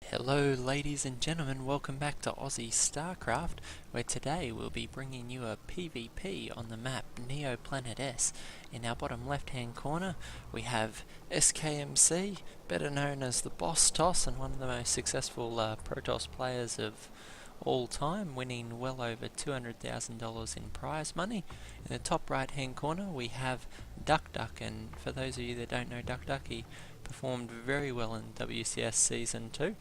Hello ladies and gentlemen, welcome back to Aussie Starcraft, where today we'll be bringing you a PvP on the map Neoplanet S. In our bottom left hand corner we have SKMC, better known as the Bosstoss and one of the most successful Protoss players of all time, winning well over $200,000 in prize money. In the top right hand corner we have Duckdeok, and for those of you that don't know Duckdeok, he performed very well in WCS Season 2,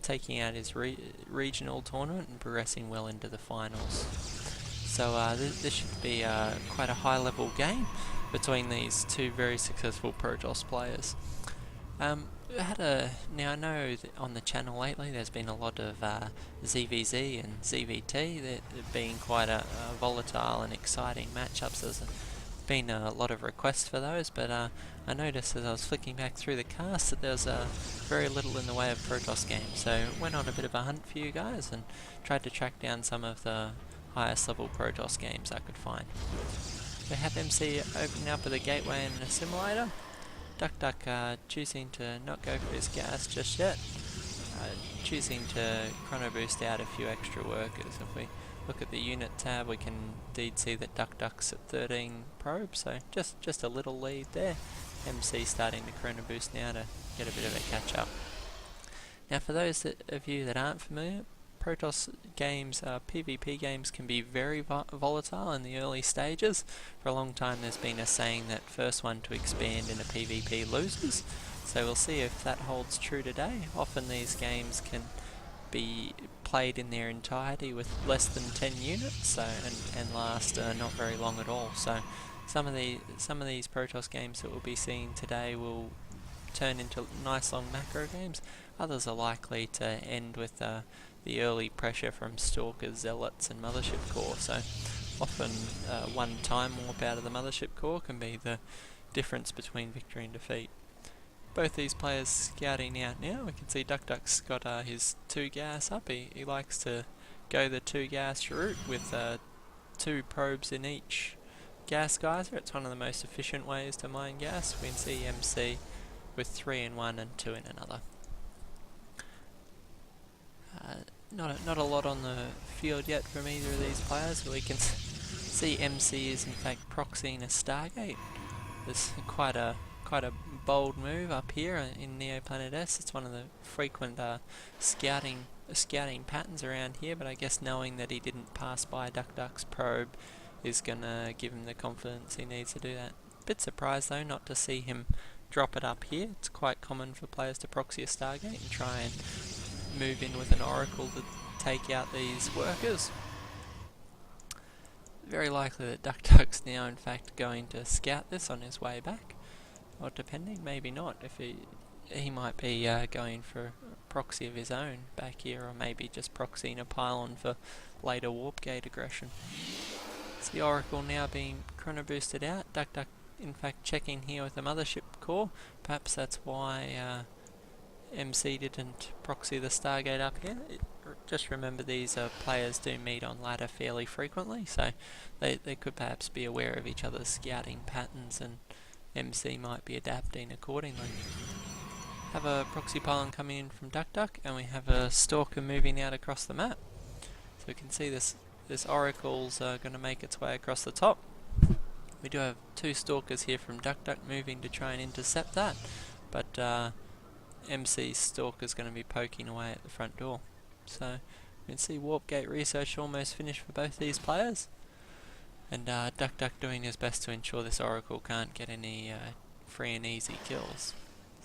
taking out his regional tournament and progressing well into the finals. So this should be quite a high level game between these two very successful Protoss players. Now I know that on the channel lately there's been a lot of ZVZ and ZVT, that being quite a volatile and exciting matchups. There's been a lot of requests for those, but I noticed as I was flicking back through the cast that there was very little in the way of Protoss games, so went on a bit of a hunt for you guys and tried to track down some of the highest level Protoss games I could find. We have MC opening up with a gateway and an assimilator. Duckdeok choosing to not go for his gas just yet, choosing to chrono boost out a few extra workers. If we look at the unit tab, we can indeed see that Duckdeok's at 13 probes, so just a little lead there. MC starting to chrono boost now to get a bit of a catch up. Now for those of you that aren't familiar, Protoss games, PvP games, can be very volatile in the early stages. For a long time there's been a saying that first one to expand in a PvP loses, so we'll see if that holds true today. Often these games can be played in their entirety with less than 10 units, and last not very long at all. So some of these Protoss games that we'll be seeing today will turn into nice long macro games. Others are likely to end with the early pressure from Stalkers, Zealots and Mothership Core, so often one time warp out of the Mothership Core can be the difference between victory and defeat. Both these players scouting out now. We can see Duckdeok's got his 2 gas up. He likes to go the 2 gas route with 2 probes in each gas geyser. It's one of the most efficient ways to mine gas. We can see MC with 3 in one and 2 in another. Not a lot on the field yet from either of these players, but we can see MC is in fact proxying a Stargate. There's quite a bold move up here in Neoplanet S. It's one of the frequent scouting patterns around here, but I guess knowing that he didn't pass by Duckdeok's probe is gonna give him the confidence he needs to do that. Bit surprised though not to see him drop it up here. It's quite common for players to proxy a Stargate and try and move in with an Oracle to take out these workers. Very likely that Duckdeok's now in fact going to scout this on his way back, or depending, maybe not. If he might be going for a proxy of his own back here, or maybe just proxying a pylon for later warp gate aggression. It's the Oracle now being chrono boosted out. Duckdeok in fact checking here with the Mothership Core. Perhaps that's why MC didn't proxy the Stargate up here. Just remember these players do meet on ladder fairly frequently, so they could perhaps be aware of each other's scouting patterns, and MC might be adapting accordingly. Have a proxy pylon coming in from Duckdeok, and we have a Stalker moving out across the map. So we can see this Oracle's going to make its way across the top. We do have 2 Stalkers here from Duckdeok moving to try and intercept that, but MC's Stalker's going to be poking away at the front door. So you can see warp gate research almost finished for both these players, and Duckdeok doing his best to ensure this Oracle can't get any free and easy kills.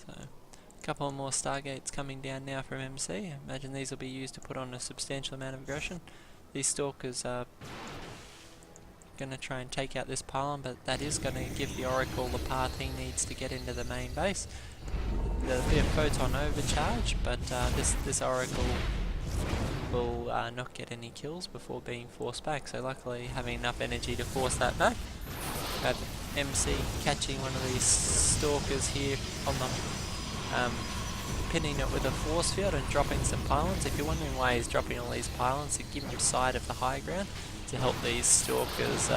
So a couple more Stargates coming down now from MC. I imagine these will be used to put on a substantial amount of aggression. These Stalkers are going to try and take out this pylon, but that is going to give the Oracle the path he needs to get into the main base. There'll be a photon overcharge, but this Oracle will not get any kills before being forced back, so luckily having enough energy to force that back. But MC catching one of these Stalkers here on the pinning it with a force field and dropping some pylons. If you're wondering why he's dropping all these pylons, to give him sight of the high ground to help these Stalkers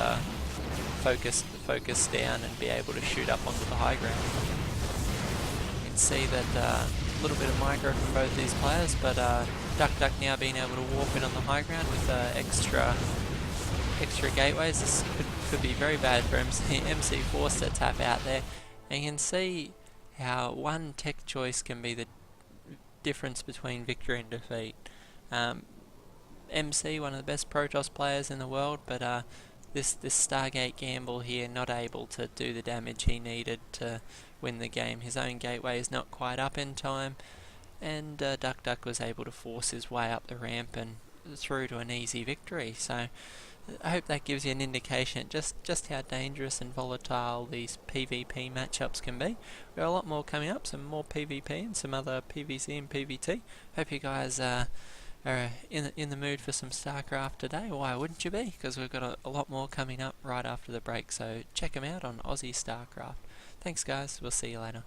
focus down and be able to shoot up onto the high ground. You can see that little bit of micro from both these players, but Duckdeok now being able to warp in on the high ground with extra gateways. This could be very bad for MC forced to tap out there. And you can see how one tech choice can be the difference between victory and defeat. MC, one of the best Protoss players in the world, but this Stargate gamble here, not able to do the damage he needed to win the game. His own gateway is not quite up in time, and Duckdeok was able to force his way up the ramp and through to an easy victory. So I hope that gives you an indication just how dangerous and volatile these PvP matchups can be. We've got a lot more coming up, some more PvP and some other PvC and PvT. Hope you guys are in the mood for some Starcraft today. Why wouldn't you be? Because we've got a lot more coming up right after the break, so check them out on Aussie Starcraft. Thanks guys, we'll see you later.